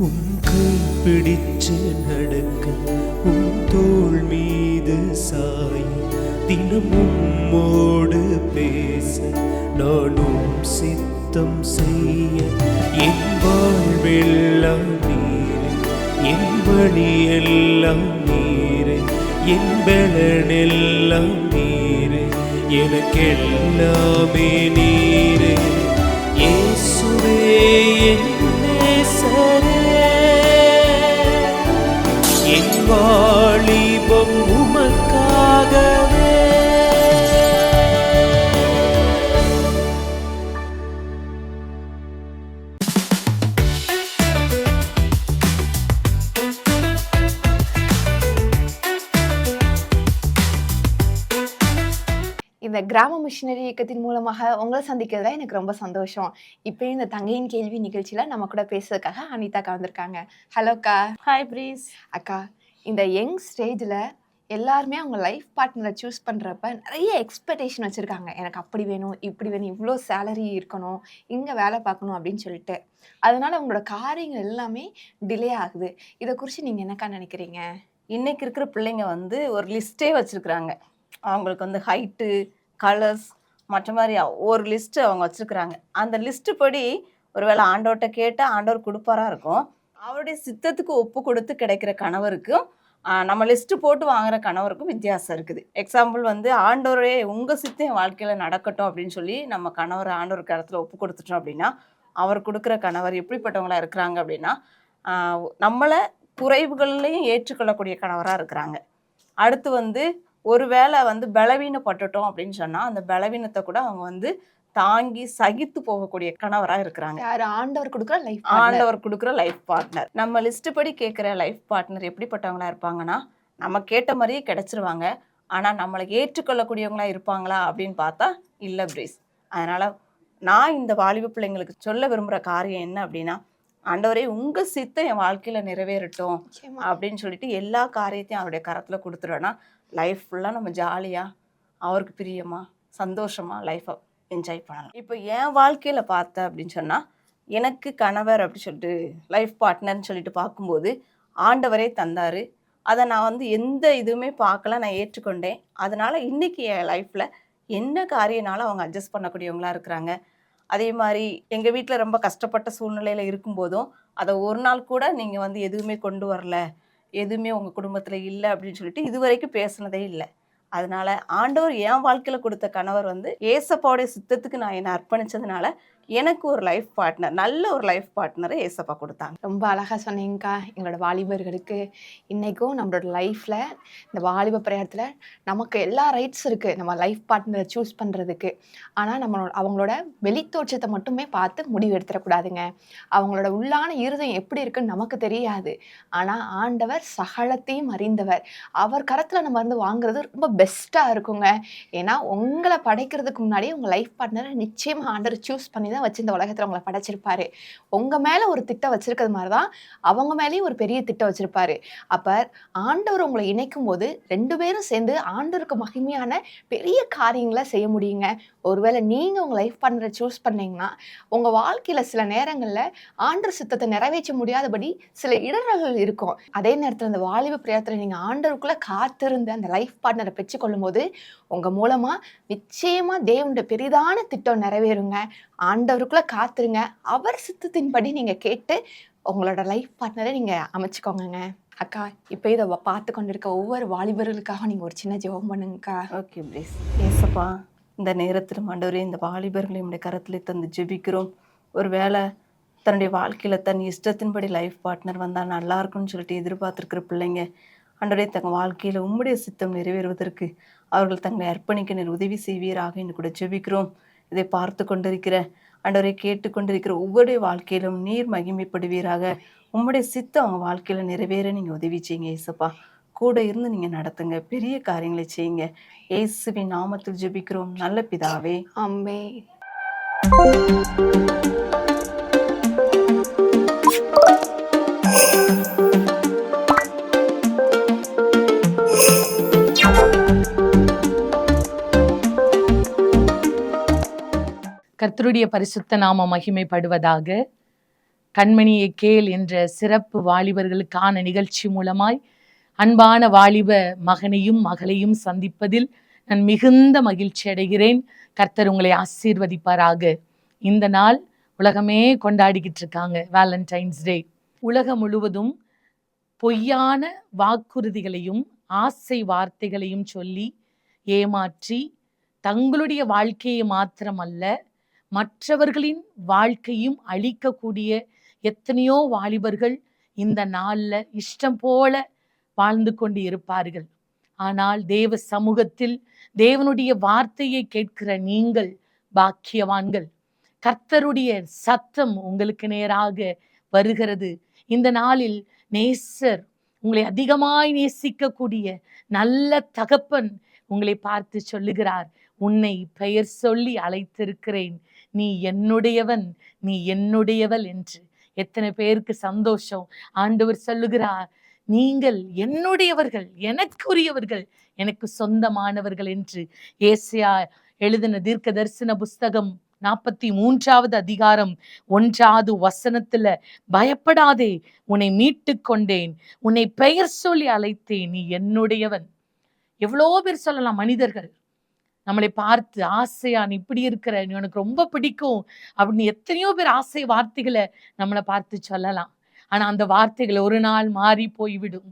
உன் கை பிடிச்சு நடக்க, உன் தோள் மீது சாய, தினம் உம்மோடு பேச, நானும் சித்தம் செய்ய. என் வாழ்வெல்லாம் நீரே, என் வழியெல்லாம் நீரே, என் பலனெல்லாம் நீரே, எனக்கெல்லாமே நீரே. இயேசுவே என் நேசரே, என் வாலிபம் உமக்காகவே. இந்த கிராம மிஷனரி இயக்கத்தின் மூலமாக உங்களை சந்திக்கிறதுல எனக்கு ரொம்ப சந்தோஷம். இப்பயும் இந்த தங்கையின் கேள்வி நிகழ்ச்சியில நம்ம கூட பேசுறதுக்காக அனிதா அக்கா வந்திருக்காங்க. ஹலோ அக்கா. Hi breeze. அக்கா, இந்த யங் ஸ்டேஜில் எல்லாருமே அவங்க லைஃப் பார்ட்னரை சூஸ் பண்ணுறப்ப நிறைய எக்ஸ்பெக்டேஷன் வச்சுருக்காங்க. எனக்கு அப்படி வேணும், இப்படி வேணும், இவ்வளோ சேலரி இருக்கணும், இங்கே வேலை பார்க்கணும் அப்படின்னு சொல்லிட்டு. அதனால அவங்களோட காரியங்கள் எல்லாமே டிலே ஆகுது. இதை குறித்து நீங்கள் என்னக்கா நினைக்கிறீங்க? இன்னைக்கு இருக்கிற பிள்ளைங்க வந்து ஒரு லிஸ்ட்டே வச்சுருக்குறாங்க. அவங்களுக்கு வந்து ஹைட்டு, கலர்ஸ் மற்ற மாதிரி ஒரு லிஸ்ட்டு அவங்க வச்சுருக்குறாங்க. அந்த லிஸ்ட்டு படி ஒரு வேளை ஆண்டவர்கிட்ட கேட்டால் ஆண்டவர் கொடுப்பாரா இருக்கும். அவருடைய சித்தத்துக்கு ஒப்பு கொடுத்து கிடைக்கிற கணவருக்கும் நம்ம லிஸ்ட்டு போட்டு வாங்குற கணவருக்கும் வித்தியாசம் இருக்குது. எக்ஸாம்பிள் வந்து ஆண்டவரே உங்கள் சித்தம் என் வாழ்க்கையில் நடக்கட்டும் அப்படின்னு சொல்லி நம்ம கணவர் ஆண்டவருக்கு இடத்துல ஒப்பு கொடுத்துட்டோம் அப்படின்னா, அவர் கொடுக்குற கணவர் எப்படிப்பட்டவங்களா இருக்கிறாங்க அப்படின்னா, நம்மளை குறைவுகள்லையும் ஏற்றுக்கொள்ளக்கூடிய கணவராக இருக்கிறாங்க. அடுத்து வந்து ஒரு வேளை வந்து பலவீனப்பட்டுட்டோம் அப்படின்னு சொன்னால் அந்த பலவீனத்தை கூட அவங்க வந்து தாங்கி சகித்து போகக்கூடிய கணவராக இருக்கிறாங்க. யார்? ஆண்டவர் கொடுக்குற லைஃப் ஆண்டவர் கொடுக்குற லைஃப் பார்ட்னர். நம்ம லிஸ்ட் படி கேட்குற லைஃப் பார்ட்னர் எப்படிப்பட்டவங்களா இருப்பாங்கன்னா, நம்ம கேட்ட மாதிரியே கிடைச்சிருவாங்க. ஆனால் நம்மளை ஏற்றுக்கொள்ளக்கூடியவங்களா இருப்பாங்களா அப்படின்னு பார்த்தா இல்லை ப்ரீஸ். அதனால் நான் இந்த வாலிப பிள்ளைங்களுக்கு சொல்ல விரும்புகிற காரியம் என்ன அப்படின்னா, ஆண்டவரே உங்கள் சித்தம் என் வாழ்க்கையில் நிறைவேறட்டும் அப்படின்னு சொல்லிட்டு எல்லா காரியத்தையும் அவருடைய கரத்தில் கொடுத்துருவேன்னா லைஃப் ஃபுல்லாக நம்ம ஜாலியாக அவருக்கு பிரியமாக சந்தோஷமாக லைஃப்பை என்ஜாய் பண்ணலாம். இப்போ என் வாழ்க்கையில் பார்த்தேன் அப்படின்னு சொன்னால், எனக்கு கணவர் அப்படி சொல்லிட்டு லைஃப் பார்ட்னர்னு சொல்லிட்டு பார்க்கும்போது ஆண்டவரே தந்தார். அதை நான் வந்து எந்த இதுவுமே பார்க்கல, நான் ஏற்றுக்கொண்டேன். அதனால் இன்றைக்கி என் லைஃப்பில் என்ன காரியனாலும் அவங்க அட்ஜஸ்ட் பண்ணக்கூடியவங்களாக இருக்கிறாங்க. அதே மாதிரி எங்கள் வீட்டில் ரொம்ப கஷ்டப்பட்ட சூழ்நிலையில் இருக்கும்போதும் அதை ஒரு நாள் கூட நீங்கள் வந்து எதுவுமே கொண்டு வரல, எதுவுமே உங்கள் குடும்பத்தில் இல்லை அப்படின்னு சொல்லிட்டு இது வரைக்கும் பேசுனதே இல்லை. அதனால ஆண்டவர் என் வாழ்க்கையில் கொடுத்த கணவர் வந்து ஏசப்பாவுடைய சித்தத்துக்கு நான் என்னை அர்ப்பணித்ததுனால எனக்கு ஒரு லைஃப் பார்ட்னர், நல்ல ஒரு லைஃப் பார்ட்னரை ஏசப்பா கொடுத்தாங்க. ரொம்ப அழகாக சொன்னீங்கக்கா. எங்களோட வாலிபர்களுக்கு இன்றைக்கும் நம்மளோட லைஃப்பில் இந்த வாலிப பிரயாணத்தில் நமக்கு எல்லா ரைட்ஸ் இருக்குது நம்ம லைஃப் பார்ட்னரை சூஸ் பண்ணுறதுக்கு. ஆனால் அவங்களோட வெளித்தோற்றத்தை மட்டுமே பார்த்து முடிவு எடுத்துடக்கூடாதுங்க. அவங்களோட உள்ளான இருதயம் எப்படி இருக்குன்னு நமக்கு தெரியாது. ஆனால் ஆண்டவர் சகலத்தையும் அறிந்தவர். அவர் கரத்தில் நம்ம வந்து வாங்குறது ரொம்ப பெஸ்ட்டாக இருக்குங்க. ஏன்னா உங்களை படைக்கிறதுக்கு முன்னாடி உங்கள் லைஃப் பார்ட்னரை நிச்சயமாக ஆண்டவர் சூஸ் பண்ணி தான் வச்சு இந்த உலகத்தில் உங்களை படைச்சிருப்பாரு. உங்க மேல ஒரு திட்டம் வச்சிருக்கிறது மாதிரிதான் அவங்க மேலேயும் ஒரு பெரிய திட்டம் வச்சிருப்பாரு. அப்ப ஆண்டவர் உங்களை இணைக்கும் போது 2 பேரும் சேர்ந்து ஆண்டவருக்கு மகிமையான பெரிய காரியங்களை செய்ய முடியுங்க. ஒருவேளை நீங்க உங்க லைஃப் பார்ட்னரை சூஸ் பண்ணீங்கன்னா உங்க வாழ்க்கையில சில நேரங்கள்ல ஆண்டவர் சித்தத்தை நிறைவேற்ற முடியாதபடி சில இடர்கள் இருக்கும். அதே நேரத்தில் அந்த வாலிப பிரயாணத்துல நீங்க ஆண்டவருக்குள்ள காத்திருந்து அந்த லைஃப் பார்ட்னரை பெற்றுக்கொள்ளும் போது உங்க மூலமா நிச்சயமா தேவனுடைய பெரிதான திட்டம் நிறைவேறுங்க. ஆண்டவருக்குள்ள காத்துருங்க. அவர் சித்தத்தின்படி நீங்க கேட்டு உங்களோட லைஃப் பார்ட்னரை நீங்க அமைச்சுக்கோங்க. அக்கா, இப்போ இதை பார்த்து கொண்டிருக்க ஒவ்வொரு வாலிபர்களுக்காக நீங்க ஒரு சின்ன ஜெபம் பண்ணுங்கக்கா. Okay please. ஏசப்பா, இந்த நேரத்தில் ஆண்டவரே இந்த வாலிபர்களை நம்முடைய கரத்தில் தந்து ஜெபிக்கிறோம். ஒரு வேளை தன்னுடைய வாழ்க்கையில் தன் இஷ்டத்தின்படி லைஃப் பார்ட்னர் வந்தால் நல்லா இருக்குன்னு சொல்லிட்டு எதிர்பார்த்துருக்கிற பிள்ளைங்க ஆண்டவரே தங்கள் வாழ்க்கையில் உம்முடைய சித்தம் நிறைவேறுவதற்கு அவர்கள் தங்களை அர்ப்பணிக்க நீர் உதவி செய்வீராக என்று கூட ஜெபிக்கிறோம். இதை பார்த்து கொண்டிருக்கிற ஆண்டவரை கேட்டுக்கொண்டிருக்கிற ஒவ்வொரு வாழ்க்கையிலும் நீர் மகிமைப்படுவீராக. உம்முடைய சித்தம் அவங்க வாழ்க்கையில் நிறைவேற நீங்கள் உதவி செய்யுங்க ஏசப்பா. கூட இருந்து நீங்கள் நடத்துங்க, பெரிய காரியங்களை செய்யுங்க. இயேசுவின் நாமத்தில் ஜெபிக்கிறோம் நல்ல பிதாவே, ஆமென். கர்த்தருடைய பரிசுத்த நாம மகிமைப்படுவதாக. கண்மணியை கேள் என்ற சிறப்பு வாலிபர்களுக்கான நிகழ்ச்சி மூலமாய் அன்பான வாலிப மகனையும் மகளையும் சந்திப்பதில் நான் மிகுந்த மகிழ்ச்சி அடைகிறேன். கர்த்தர் உங்களை ஆசீர்வதிப்பாராக. இந்த நாள் உலகமே கொண்டாடிக்கிட்டு இருக்காங்க, வேலண்டைன்ஸ் டே. உலகம் முழுவதும் பொய்யான வாக்குறுதிகளையும் ஆசை வார்த்தைகளையும் சொல்லி ஏமாற்றி தங்களுடைய வாழ்க்கையை மாத்திரமல்ல மற்றவர்களின் வாழ்க்கையும் அழிக்கக்கூடிய எத்தனையோ வாலிபர்கள் இந்த நாள்ல இஷ்டம் போல வாழ்ந்து கொண்டு இருப்பார்கள். ஆனால் தேவ சமூகத்தில் தேவனுடைய வார்த்தையை கேட்கிற நீங்கள் பாக்கியவான்கள். கர்த்தருடைய சத்தம் உங்களுக்கு நேராக வருகிறது. இந்த நாளில் நேசர், உங்களை அதிகமாய் நேசிக்கக்கூடிய நல்ல தகப்பன் உங்களை பார்த்து சொல்லுகிறார், உன்னை பெயர் சொல்லி அழைத்திருக்கிறேன், நீ என்னுடையவன், நீ என்னுடையவள் என்று. எத்தனை பேருக்கு சந்தோஷம். ஆண்டவர் சொல்லுகிறார், நீங்கள் என்னுடையவர்கள், எனக்குரியவர்கள், எனக்கு சொந்தமானவர்கள் என்று. ஏசாயா எழுதின தீர்க்க தரிசன புஸ்தகம் 43வது அதிகாரம் 1வது வசனத்துல, பயப்படாதே, உன்னை மீட்டு கொண்டேன், உன்னை பெயர் சொல்லி அழைத்தேன், நீ என்னுடையவன். எவ்வளோ பேர் சொல்லலாம், மனிதர்கள் நம்மளை பார்த்து ஆசையா, நீ இப்படி இருக்கிற, நீ உனக்கு ரொம்ப பிடிக்கும் அப்படின்னு எத்தனையோ பேர் ஆசை வார்த்தைகளை நம்மளை பார்த்து சொல்லலாம். ஆனா அந்த வார்த்தைகள் ஒரு நாள் மாறி போய்விடும்,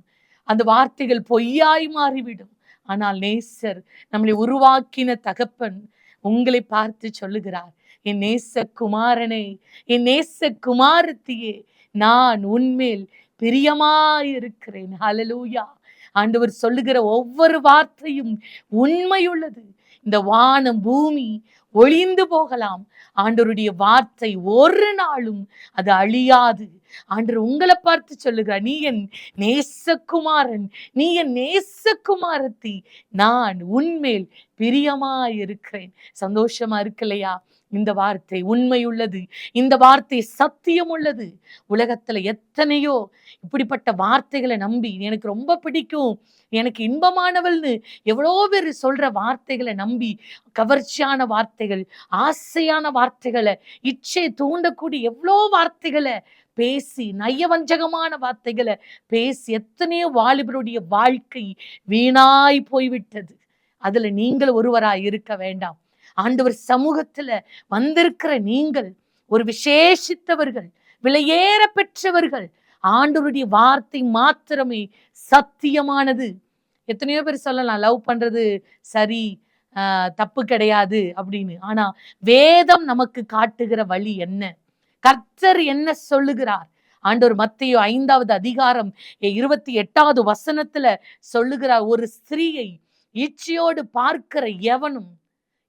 அந்த வார்த்தைகள் பொய்யாய் மாறிவிடும். ஆனால் நேசர், நம்மளை உருவாக்கின தகப்பன் உங்களை பார்த்து சொல்லுகிறார், என் நேச குமாரனே, என் நேச குமாரத்தியே, நான் உன்மேல் பிரியமாயிருக்கிறேன். ஹல்லேலூயா. ஆண்டவர் சொல்லுகிற ஒவ்வொரு வார்த்தையும் உண்மையுள்ளது. இந்த வானம் பூமி ஒளிந்து போகலாம், ஆண்டவருடைய வார்த்தை ஒரு நாளும் அது அழியாது. ஆண்டவர் உங்களை பார்த்து சொல்லுகிறார், நீ என் நேசகுமாரன், நீ என் நேசகுமாரத்தி, நான் உன்மேல் பிரியமாயிருக்கிறேன். சந்தோஷமா இருக்கலையா? இந்த வார்த்தை உண்மை உள்ளது, இந்த வார்த்தை சத்தியம் உள்ளது. உலகத்துல எத்தனையோ இப்படிப்பட்ட வார்த்தைகளை நம்பி, எனக்கு ரொம்ப பிடிக்கும், எனக்கு இன்பமானவள்னு எவ்வளோ பேர் சொல்ற வார்த்தைகளை நம்பி, கவர்ச்சியான வார்த்தைகள், ஆசையான வார்த்தைகளை, இச்சை தூண்டக்கூடிய எவ்வளோ வார்த்தைகளை பேசி, நயவஞ்சகமான வார்த்தைகளை பேசி எத்தனையோ வாலிபருடைய வாழ்க்கை வீணாய் போய்விட்டது. அதுல நீங்கள் ஒருவராய் இருக்க வேண்டாம். ஆண்டவர் சமூகத்துல வந்திருக்கிற நீங்கள் ஒரு விசேஷித்தவர்கள், விலையேற பெற்றவர்கள். ஆண்டவருடைய வார்த்தை மாத்திரமே சத்தியமானது. எத்தனையோ பேர் சொல்லலாம், லவ் பண்றது சரி, தப்பு கிடையாது அப்படின்னு. ஆனா வேதம் நமக்கு காட்டுகிற வழி என்ன? கர்த்தர் என்ன சொல்லுகிறார்? ஆண்டவர் மத்தேயு 5வது அதிகாரம் 28வது வசனத்துல சொல்லுகிறார், ஒரு ஸ்திரீயை இச்சையோடு பார்க்கிற எவனும்,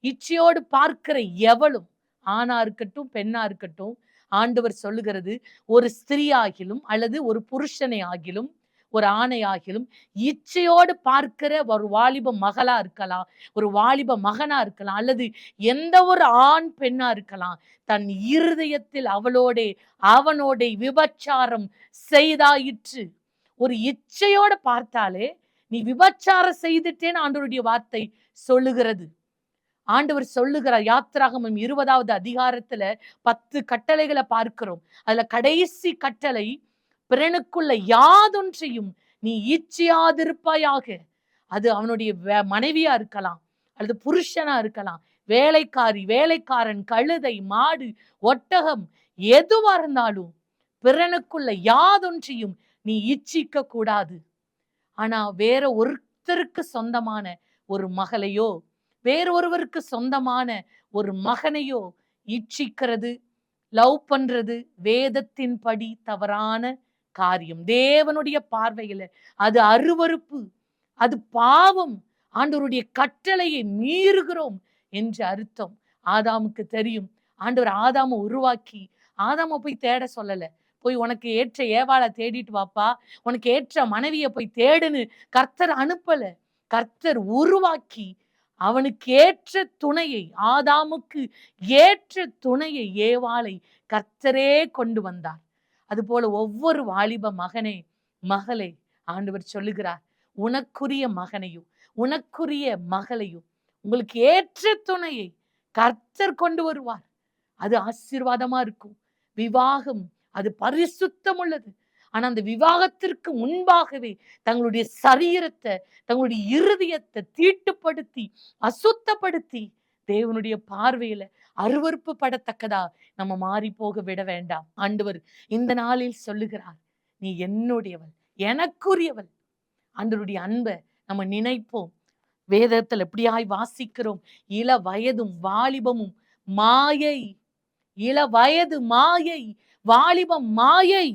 இச்சையோடு பார்க்கிற எவளும், ஆணா இருக்கட்டும் பெண்ணா இருக்கட்டும், ஆண்டவர் சொல்லுகிறது, ஒரு ஸ்திரீயாகிலும் அல்லது ஒரு புருஷனை ஆகிலும் ஒரு ஆணை ஆகிலும் இச்சையோடு பார்க்கிற ஒரு வாலிப மகளா இருக்கலாம், ஒரு வாலிப மகனா இருக்கலாம், அல்லது எந்த ஒரு ஆண் பெண்ணா இருக்கலாம், தன் இருதயத்தில் அவனோட விபச்சாரம் செய்தாயிற்று. ஒரு இச்சையோட பார்த்தாலே நீ விபச்சாரம் செய்துட்டேன்னு ஆண்டவருடைய வார்த்தை சொல்லுகிறது. ஆண்டவர் சொல்லுகிறார், யாத்திராகமம் 20வது அதிகாரத்துல 10 கட்டளைகளை பார்க்கிறோம். அதுல கடைசி கட்டளை, பிறனுக்குள்ள யாதொன்றையும் நீ இச்சையாதிருப்பாயாக. அது அவனுடைய மனைவியா இருக்கலாம், அல்லது புருஷனா இருக்கலாம், வேலைக்காரி, வேலைக்காரன், கழுதை, மாடு, ஒட்டகம், எதுவா இருந்தாலும் பிறனுக்குள்ள யாதொன்றையும் நீ இச்சிக்க கூடாது. ஆனா வேற ஒருத்தருக்கு சொந்தமான ஒரு மகளையோ, வேறொருவருக்கு சொந்தமான ஒரு மகனையோ இச்சிக்கிறது, லவ் பண்றது வேதத்தின்படி தவறான காரியம். தேவனுடைய பார்வையில அது அருவருப்பு, அது பாவம். ஆண்டவருடைய கட்டளையை மீறுகிறோம் என்று அர்த்தம். ஆதாமுக்கு தெரியும். ஆண்டவர் ஆதாமை உருவாக்கி ஆதாமை போய் தேட சொல்லல, போய் உனக்கு ஏற்ற ஏவாளை தேடிட்டு வாப்பா, உனக்கு ஏற்ற மனைவியை போய் தேடுன்னு கர்த்தர் அனுப்பல. கர்த்தர் உருவாக்கி அவனுக்கு ஏற்ற துணையை, ஆதாமுக்கு ஏற்ற துணையை, ஏவாளை கர்த்தரே கொண்டு வந்தார். அதுபோல ஒவ்வொரு வாலிப மகனே, மகளே, ஆண்டவர் சொல்லுகிறார், உனக்குரிய மகனையும் உனக்குரிய மகளையும், உங்களுக்கு ஏற்ற துணையை கர்த்தர் கொண்டு வருவார். அது ஆசீர்வாதமா இருக்கும். விவாகம் அது பரிசுத்தம் உள்ளது. ஆனா அந்த விவாகத்திற்கு முன்பாகவே தங்களுடைய சரீரத்தை, தங்களுடைய இருதயத்தை தீட்டுப்படுத்தி அசுத்தப்படுத்தி தேவனுடைய பார்வையில அருவருப்பு படத்தக்கதா நம்ம மாறி போக விட வேண்டாம். ஆண்டவர் இந்த நாளில் சொல்லுகிறார், நீ என்னுடையவள், எனக்குரியவள். ஆண்டவருடைய அன்பை நம்ம நினைப்போம். வேதத்தில் எப்படியாய் வாசிக்கிறோம், இள வயதும் வாலிபமும் மாயை, இள வயது மாயை, வாலிபம் மாயை.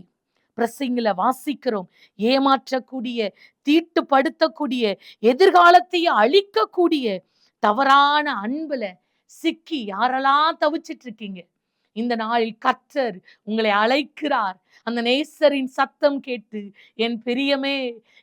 பிரசங்கில வாசிக்கிறோம், ஏமாற்றக்கூடிய, தீட்டுப்படுத்தக்கூடிய, எதிர்காலத்தையே அழிக்கக்கூடிய தவறான அன்புல சிக்கி யாரெல்லாம் தவிச்சிட்டு இருக்கீங்க, இந்த நாளில் கர்த்தர் உங்களை அழைக்கிறார். அந்த நேசரின் சத்தம் கேட்டு, என் பிரியமே,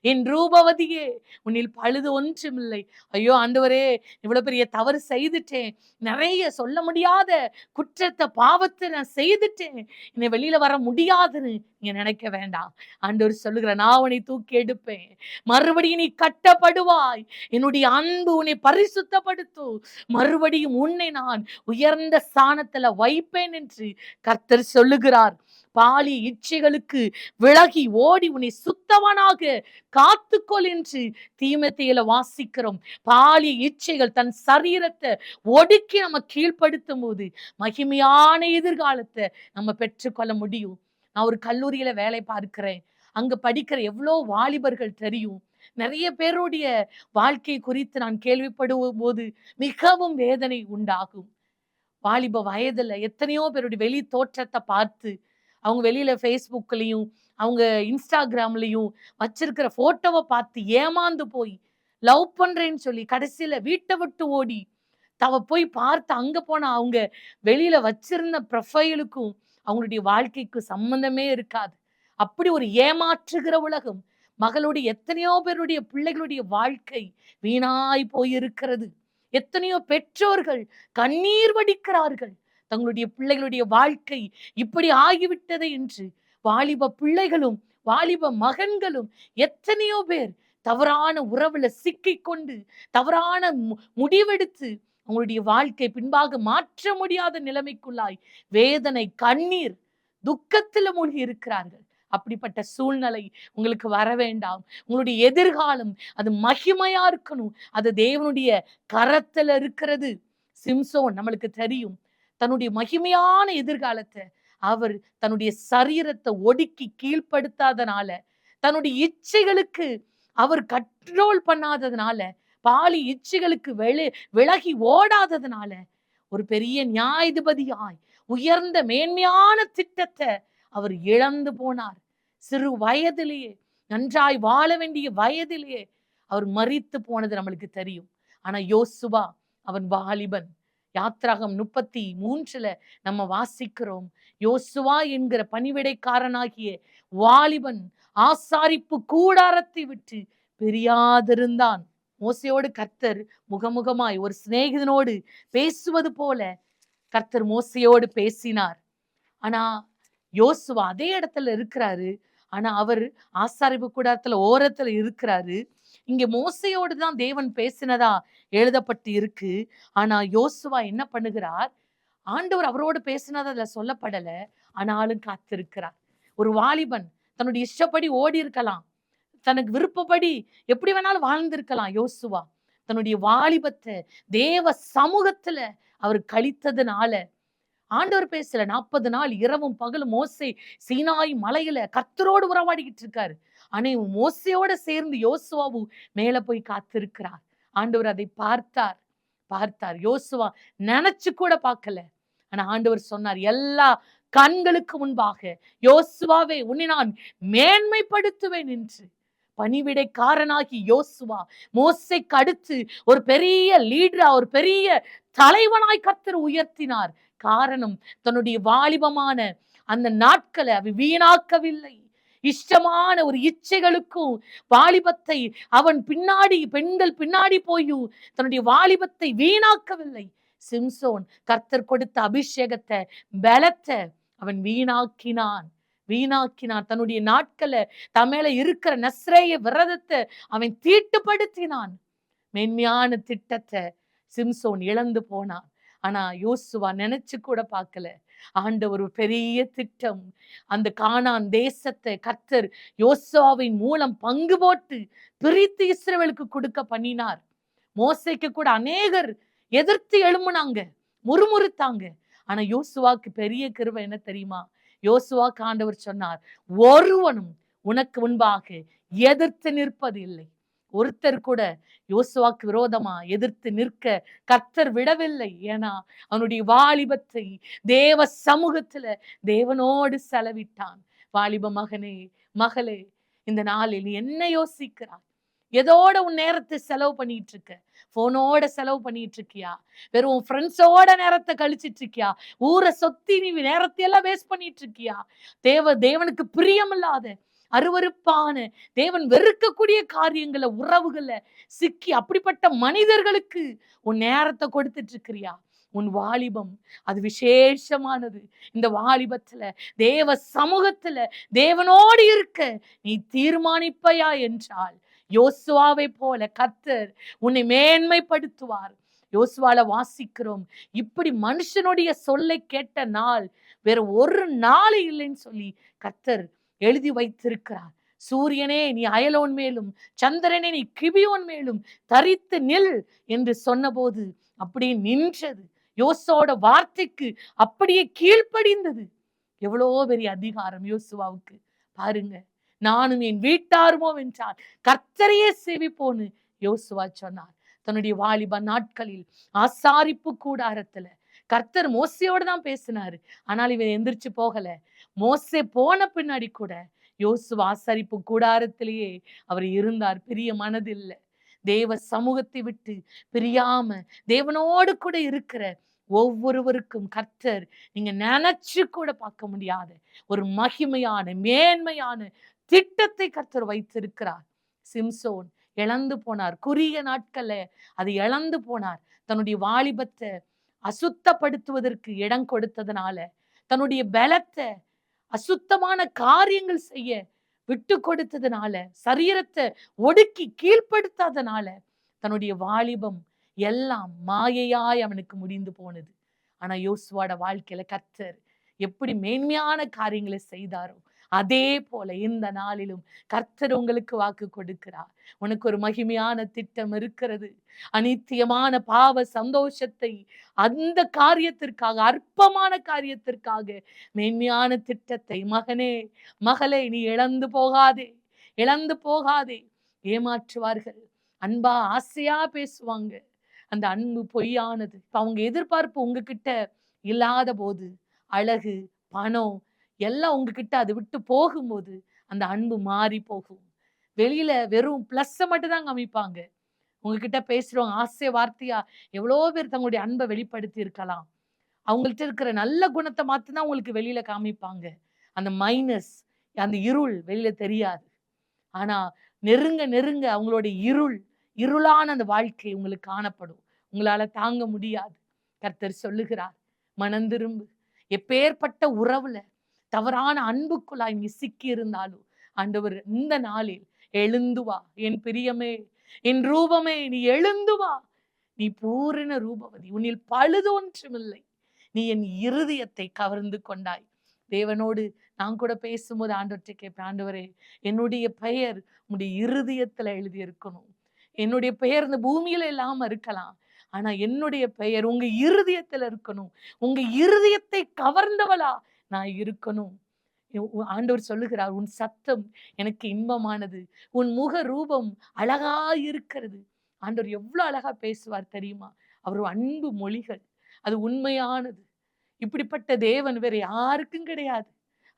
என் ரூபவதியே, உன்னில் பழுது ஒன்றுமில்லை. ஐயோ ஆண்டவரே, இவ்வளவு பெரிய தவறு செய்துட்டேன், நிறைய சொல்ல முடியாத குற்றத்தை பாவத்தை நான் செய்துட்டேன், என்னை வெளியில வர முடியாதுன்னு நீங்க நினைக்க வேண்டாம். ஆண்டவர் சொல்லுகிற, நான் உன்னை தூக்கி எடுப்பேன், மறுபடியும் நீ கட்டப்படுவாய், என்னுடைய அன்பு உன்னை பரிசுத்தப்படுத்தும், மறுபடியும் உன்னை நான் உயர்ந்த ஸ்தானத்துல வைப்பேன் என்று கர்த்தர் சொல்லுகிறார். பாலி இச்சைகளுக்கு விலகி ஓடி உன்னை சுத்தவனாக காத்துக்கொள் என்று தீமோத்தேயுல வாசிக்கிறோம். பாலி இச்சைகள் தன் சரீரத்தை ஒடுக்கி நம்ம கீழ்ப்படுத்தும் போது மகிமையான எதிர்காலத்தை நம்ம பெற்றுக்கொள்ள முடியும். நான் ஒரு கல்லூரியில வேலை பார்க்கிறேன். அங்க படிக்கிற எவ்வளோ வாலிபர்கள் தெரியும். நிறைய பேருடைய வாழ்க்கை குறித்து நான் கேள்விப்படும் போது மிகவும் வேதனை உண்டாகும். வாலிப வயதுல எத்தனையோ பேருடைய வெளி தோற்றத்தை பார்த்து, அவங்க வெளியில ஃபேஸ்புக்லயும் அவங்க இன்ஸ்டாகிராம்லயும் வச்சிருக்கிற போட்டோவை பார்த்து ஏமாந்து போய் லவ் பண்றேன்னு சொல்லி கடைசியில வீட்டை விட்டு ஓடி போய் பார்த்து அங்க போனா அவங்க வெளியில வச்சிருந்த ப்ரொஃபைலுக்கும் அவங்களுடைய வாழ்க்கைக்கு சம்பந்தமே இருக்காது. அப்படி ஒரு ஏமாற்றுகிற உலகம். மகளுடைய எத்தனையோ பேருடைய பிள்ளைகளுடைய வாழ்க்கை வீணாய் போயிருக்கிறது. எத்தனையோ பெற்றோர்கள் கண்ணீர் வடிக்கிறார்கள், தங்களுடைய பிள்ளைகளுடைய வாழ்க்கை இப்படி ஆகிவிட்டது என்று. வாலிப பிள்ளைகளும் வாலிப மகன்களும் எத்தனையோ பேர் தவறான உறவுல சிக்கிக்கொண்டு தவறான முடிவெடுத்து அவங்களுடைய வாழ்க்கை பின்பாக மாற்ற முடியாத நிலைமைக்குள்ளாய் வேதனை, கண்ணீர், துக்கத்துல மூழ்கி இருக்கிறார்கள். அப்படிப்பட்ட சூழ்நிலை உங்களுக்கு வர வேண்டாம். உங்களுடைய எதிர்காலம் அது மகிமையா இருக்கணும். அது தேவனுடைய கரத்துல இருக்கிறது. சிம்சோன் நம்மளுக்கு தெரியும், தன்னுடைய மகிமையான எதிர்காலத்தை அவர் தன்னுடைய சரீரத்தை ஒடுக்கி கீழ்ப்படுத்தாதனால, தன்னுடைய இச்சைகளுக்கு அவர் கண்ட்ரோல் பண்ணாததுனால, பாலி இச்சைகளுக்கு விலகி ஓடாததுனால ஒரு பெரிய நியாயாதிபதியாய் உயர்ந்த மேன்மையான திட்டத்தை அவர் இழந்து போனார். சிறு வயதிலேயே, நன்றாய் வாழ வேண்டிய வயதிலேயே அவர் மரித்து போனது நம்மளுக்கு தெரியும். ஆனா யோசுவா அவன் வாலிபன். யாத்ராகம் 33 நம்ம வாசிக்கிறோம், யோசுவா என்கிற பணிவிடைக்காரனாகிய வாலிபன் ஆசாரிப்பு கூடாரத்தை விட்டு பிரியாதிருந்தான். மோசையோடு கர்த்தர் முகமுகமாய் ஒரு சிநேகிதனோடு பேசுவது போல கர்த்தர் மோசையோடு பேசினார். ஆனா யோசுவா அதே இடத்துல இருக்கிறாரு. ஆனா அவர் ஆசாரிப்பு கூடாரத்துல ஓரத்துல இருக்கிறாரு. இங்க மோசையோடு தான் தேவன் பேசினதா எழுதப்பட்டு இருக்கு. ஆனா யோசுவா என்ன பண்ணுகிறார், ஆண்டவர் அவரோடு பேசினதா அதுல சொல்லப்படல, ஆனாலும் காத்திருக்கிறார். ஒரு வாலிபன் தன்னுடைய இஷ்டப்படி ஓடி இருக்கலாம், தனக்கு விருப்பப்படி எப்படி வேணாலும் வாழ்ந்திருக்கலாம். யோசுவா தன்னுடைய வாலிபத்தை தேவ சமூகத்துல அவர் கழித்ததுனால ஆண்டவர் பேசல. 40 நாள் இரவும் பகலும் மோசே சீனாய் மலையில கர்த்தரோடு உறவாடிக்கிட்டு இருக்காரு. ஆனா மோசையோட சேர்ந்து யோசுவாவும் மேல போய் காத்திருக்கிறார். ஆண்டவர் அதை பார்த்தார். யோசுவா நினைச்சு கூட பார்க்கல. ஆனா ஆண்டவர் சொன்னார், எல்லா கண்களுக்கு முன்பாக யோசுவாவே உன்னை நான் மேன்மைப்படுத்துவேன் என்று. பணிவிடைக்காரனாகி யோசுவா மோசைக்கு அடுத்து ஒரு பெரிய லீடரா, ஒரு பெரிய தலைவனாய் கர்த்தர் உயர்த்தினார். காரணம், தன்னுடைய வாலிபமான அந்த நாட்களை அவ வீணாக்கவில்லை. இஷ்டமான ஒரு இச்சைகளுக்கும் வாலிபத்தை அவன் பின்னாடி, பெண்கள் பின்னாடி போயும் தன்னுடைய வாலிபத்தை வீணாக்கவில்லை. சிம்சோன் கர்த்தர் கொடுத்த அபிஷேகத்தை, பலத்தை அவன் வீணாக்கினான். தன்னுடைய நாட்களை தமேல இருக்கிற நஸ்ரேய விரதத்தை அவன் தீட்டுப்படுத்தினான். மென்மையான திட்டத்தை சிம்சோன் இழந்து போனான். ஆனா யோசுவா நினைச்சு கூட பார்க்கல. ஆண்டவர் ஒரு பெரிய திட்டம். அந்த கானான் தேசத்தை கர்த்தர் யோசுவாவின் மூலம் பங்கு போட்டு பிரித்து இஸ்ரவேலுக்கு கொடுக்க பண்ணினார். மோசேக்கு கூட அநேகர் எதிர்த்து எழும்புனாங்க, முறுமுறுத்தாங்க. ஆனா யோசுவாக்கு பெரிய கிருபை என்ன தெரியுமா? யோசுவாக்கு ஆண்டவர் சொன்னார், ஒருவனும் உனக்கு முன்பாக எதிர்த்து நிற்பது இல்லை. ஒருத்தர் கூட யோசுவாக்கு விரோதமா எதிர்த்து நிற்க கர்த்தர் விடவில்லை. ஏன்னா அவனுடைய வாலிபத்தை தேவ சமூகத்துல தேவனோடு செலவிட்டான். வாலிப மகனே, மகளே, இந்த நாளில் நீ என்ன யோசிக்கிறாய்? எதோட உன் நேரத்தை செலவு பண்ணிட்டு இருக்க? போனோட செலவு பண்ணிட்டு இருக்கியா? வெறும் ஃப்ரெண்ட்ஸோட நேரத்தை கழிச்சிட்டு இருக்கியா? ஊரை சொத்தி நீ நேரத்தை எல்லாம் வேஸ்ட் பண்ணிட்டு இருக்கியா? தேவனுக்கு பிரியமில்லாத அருவருப்பான தேவன் வெறுக்கக்கூடிய காரியங்களை உறவுகளை சிக்கி அப்படிப்பட்ட மனிதர்களுக்கு உன் நேரத்தை கொடுத்துட்டு இருக்கிறியா? உன் வாலிபம் அது விசேஷமானது. இந்த வாலிபத்துல தேவ சமூகத்துல தேவனோடு இருக்க நீ தீர்மானிப்பையா என்றால் யோசுவாவை போல கர்த்தர் உன்னை மேன்மைப்படுத்துவார். யோசுவால வாசிக்கிறோம், இப்படி மனுஷனுடைய சொல்லை கேட்ட நாள் வேற ஒரு நாள் இல்லைன்னு சொல்லி கர்த்தர் எழுதி வைத்திருக்கிறார். சூரியனே நீ அயலோன் மேலும், சந்திரனே நீ கிபியோன் மேலும் தரித்து நில் என்று சொன்னபோது அப்படியே நின்றது. யோசுவோட வார்த்தைக்கு அப்படியே கீழ்ப்படிந்தது. எவ்வளோ பெரிய அதிகாரம் யோசுவாவுக்கு பாருங்க. நானும் என் வீட்டாருமோ என்றால் கர்த்தரையே சேவிப்போன்னு யோசுவா சொன்னார். தன்னுடைய வாலிப நாட்களில் ஆசாரிப்பு கூடாரத்துல கர்த்தர் மோசையோட தான் பேசினாரு. ஆனால் இவன் எந்திரிச்சு போகல. மோசே போன பின்னாடி கூட யோசுவா ஆசாரிப்பு கூடாரத்திலேயே அவர் இருந்தார். பிரிய மனதில்லை. தேவ சமூகத்தை விட்டு பிரியாம தேவனோடு கூட இருக்கிற ஒவ்வொருவருக்கும் கர்த்தர் நீங்க நினைச்சு கூட பார்க்க முடியாத ஒரு மகிமையான மேன்மையான திட்டத்தை கர்த்தர் வைத்திருக்கிறார். சிம்சோன் இழந்து போனார். குறுகிய நாட்கள்ல அதை இழந்து போனார். தன்னுடைய வாலிபத்தை அசுத்தப்படுத்துவதற்கு இடம் கொடுத்ததுனால, தன்னுடைய பலத்தை அசுத்தமான காரியங்கள் செய்ய விட்டு கொடுத்ததுனால, சரீரத்தை ஒடுக்கி கீழ்ப்படுத்தாதனால தன்னுடைய வாலிபம் எல்லாம் மாயையாய் அவனுக்கு முடிந்து போனது. ஆனா யோசுவாட வாழ்க்கையில கர்த்தர் எப்படி மேன்மையான காரியங்களை செய்தாரோ அதே போல இந்த நாளிலும் கர்த்தர் உங்களுக்கு வாக்கு கொடுக்கிறார். உனக்கு ஒரு மகிமையான திட்டம் இருக்கிறது. அநித்தியமான பாவ சந்தோஷத்தை அந்த காரியத்திற்காக, அற்பமான காரியத்திற்காக மேன்மையான திட்டத்தை மகனே, மகளே நீ இழந்து போகாதே, இழந்து போகாதே. ஏமாற்றுவார்கள், அன்பா ஆசையா பேசுவாங்க. அந்த அன்பு பொய்யானது. அவங்க எதிர்பார்ப்பு உங்ககிட்ட இல்லாத போது, அழகு, பணம் எல்லாம் உங்ககிட்ட அது விட்டு போகும்போது அந்த அன்பு மாறி போகும். வெளியில வெறும் பிளஸ் மட்டும் தான் காமிப்பாங்க. உங்ககிட்ட பேசுறவங்க ஆசை வார்த்தையா எவ்வளோ பேர் தங்களுடைய அன்பை வெளிப்படுத்தி இருக்கலாம். அவங்கள்ட்ட இருக்கிற நல்ல குணத்தை மாத்திதான் உங்களுக்கு வெளியில காமிப்பாங்க. அந்த மைனஸ், அந்த இருள் வெளியில தெரியாது. ஆனா நெருங்க நெருங்க அவங்களோட இருளான அந்த வாழ்க்கை உங்களுக்கு காணப்படும். உங்களால தாங்க முடியாது. கர்த்தர் சொல்லுகிறார், மனம் திரும்பு. எப்பேற்பட்ட உறவுல தவறான அன்புக்குள்ளாய் நீ சிக்கி இருந்தாலும் ஆண்டவர் இந்த நாளில் எழுந்து வா என் பிரியமே, என் ரூபமே, நீ எழுந்து வா. நீ பூரண ரூபவதி, உன்னில் பழுது ஒன்றுமில்லை. நீ என் இருதயத்தை கவர்ந்து கொண்டாய். தேவனோடு நான் கூட பேசும்போது ஆண்டவர்கிட்ட கேட்பேன், ஆண்டவரே என்னுடைய பெயர் உன்னுடைய இருதயத்துல எழுதி இருக்கணும். என்னுடைய பெயர் இந்த பூமியில இல்லாம இருக்கலாம், ஆனா என்னுடைய பெயர் உங்க இருதயத்துல இருக்கணும். உங்க இருதயத்தை கவர்ந்தவளா நான் இருக்கணும். ஆண்டவர் சொல்லுகிறார், உன் சத்தம் எனக்கு இன்பமானது, உன் முக ரூபம் அழகா இருக்கிறது. ஆண்டவர் எவ்வளவு அழகா பேசுவார் தெரியுமா? அவர் அன்பு மொழிகள் அது உண்மையானது. இப்படிப்பட்ட தேவன் வேற யாருக்கும் கிடையாது.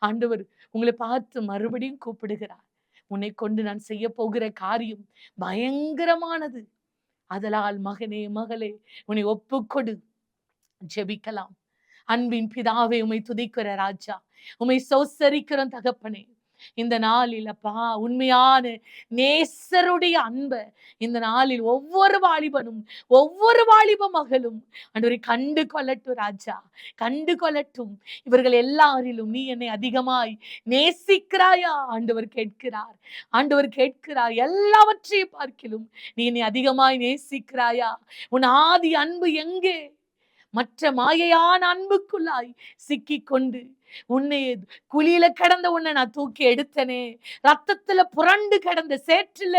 ஆண்டவர் உங்களை பார்த்து மறுபடியும் கூப்பிடுகிறார். உன்னை கொண்டு நான் செய்ய போகிற காரியம் பயங்கரமானது. அதனால் மகனே, மகளே, உன்னை ஒப்புக்கொடு. ஜெபிக்கலாம். அன்பின் பிதாவே, உம்மை துதிக்கிற ராஜா, உம்மை சோசரிக்கிற தகப்பனே, இந்த நாளில் அப்பா உண்மையான நேசருடைய அன்பை இந்த நாளில் ஒவ்வொரு வாலிபனும் ஒவ்வொரு வாலிப மகளும் ஆண்டவரை கண்டு கொள்ளட்டும் ராஜா, கண்டு கொள்ளட்டும். இவர்கள் எல்லாரிலும் நீ என்னை அதிகமாய் நேசிக்கிறாயா? ஆண்டவர் கேட்கிறார், ஆண்டவர் கேட்கிறார். எல்லாவற்றையும் பார்க்கிலும் நீ என்னை அதிகமாய் நேசிக்கிறாயா? உன் ஆதி அன்பு எங்கே? மற்ற மாயையான அன்புக்குள்ளாய் சிக்கிக்கொண்டு உன்னை குழியில கிடந்த உன்னை நான் தூக்கி எடுத்தனே, ரத்தத்துல புரண்டு கிடந்த சேற்றுல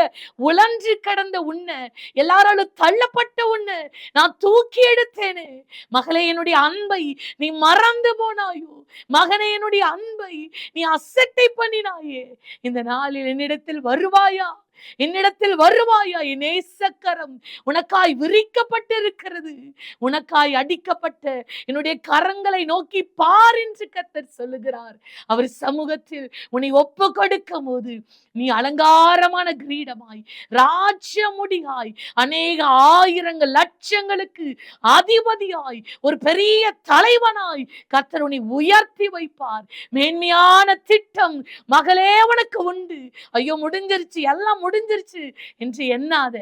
உலன்று கிடந்த உன்னை, எல்லாராலும் தள்ளப்பட்ட உன்னை நான் தூக்கி எடுத்தேனே. மகளே, என்னுடைய அன்பை நீ மறந்து போனாயோ? மகனே, என்னுடைய அன்பை நீ அசட்டை பண்ணினாயே. இந்த நாளில் என்னிடத்தில் வருவாயா? என்னிடத்தில் வருவாயா? என் நேசக்கரம் உனக்காய் விரிக்கப்பட்டிருக்கிறது. உனக்காய் அடிக்கப்பட்ட என்னுடைய கரங்களை நோக்கி பார் என்று கர்த்தர் சொல்லுகிறார். அவர் சமூகத்தில் உன்னை ஒப்பு கொடுக்கும் போது நீ அலங்காரமான கிரீடமாய், ராஜ்ய முடியாய், அநேக ஆயிரங்கள் லட்சங்களுக்கு அதிபதியாய், ஒரு பெரிய தலைவனாய் கர்த்தர் உன்னை உயர்த்தி வைப்பார். மேன்மையான திட்டம் மகளே உனக்கு உண்டு. ஐயோ, முடிஞ்சிருச்சு, எல்லாம் முடிஞ்சிருச்சு என்று எண்ணாத.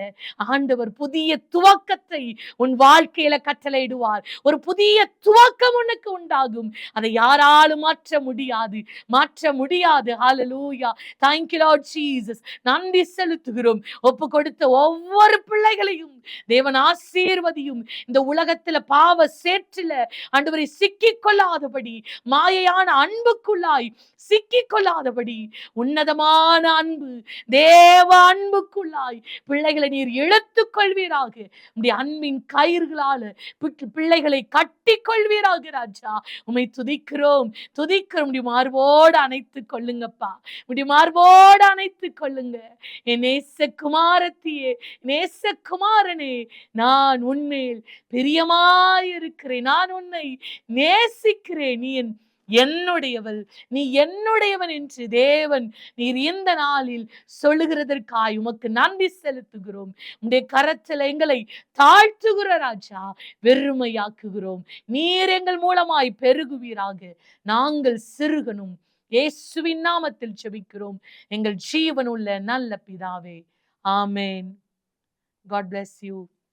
ஆண்டவர் புதிய துவக்கத்தை உன் வாழ்க்கையில கட்டளையிடுவார். ஒரு புதிய துவக்கம் உனக்கு உண்டாகும். அதை யாராலும் மாற்ற முடியாது, மாற்ற முடியாது. ஹல்லேலூயா. Thank you Lord Jesus. நன்றி செலுத்துகிறோம். ஒப்பு கொடுத்த ஒவ்வொரு பிள்ளைகளையும் தேவன் ஆசீர்வதியும். இந்த உலகத்துல பாவ சேற்றில ஆண்டவரை சிக்கிக் கொள்ளாதபடி, மாயையான அன்புக்குள்ளாய் சிக்கிக் கொள்ளாதபடி, உன்னதமான அன்பு, தேவ அன்புக்குள்ளாய் பிள்ளைகளை நீர் இழுத்துக் கொள்வீராக. உம்முடைய அன்பின் கயிர்களால பிள்ளைகளை கட்டி கொள்வீராக. ராஜா, உம்மை துதிக்கிறோம், துதிக்கிறோம். உம்முடைய மார்போடு அணைத்துக் கொள்ளுங்கப்பா, உம்முடைய மார்போடு அணைத்துக் கொள்ளுங்க. என் நேசகுமாரத்தியே, நேசகுமாரனே, நான் உன்மேல் பிரியமாயிருக்கிறேன், நான் உன்னை நேசிக்கிறேன், நீ என்னுடையவள், நீ என்னுடையவன் என்று தேவன் நீர் இந்த நாளில் சொல்லுகிறதற்காய் உமக்கு நன்றி செலுத்துகிறோம். உம்முடைய கரத்தில் எங்களை தாழ்த்துகிற ராஜா, வெறுமையாக்குகிறோம். நீர் எங்கள் மூலமாய் பெருகுவீராக, நாங்கள் சிறுகணும். இயேசுவின் நாமத்தில் ஜெபிக்கிறோம் எங்கள் ஜீவனுள்ள நல்ல பிதாவே. ஆமென். God bless you.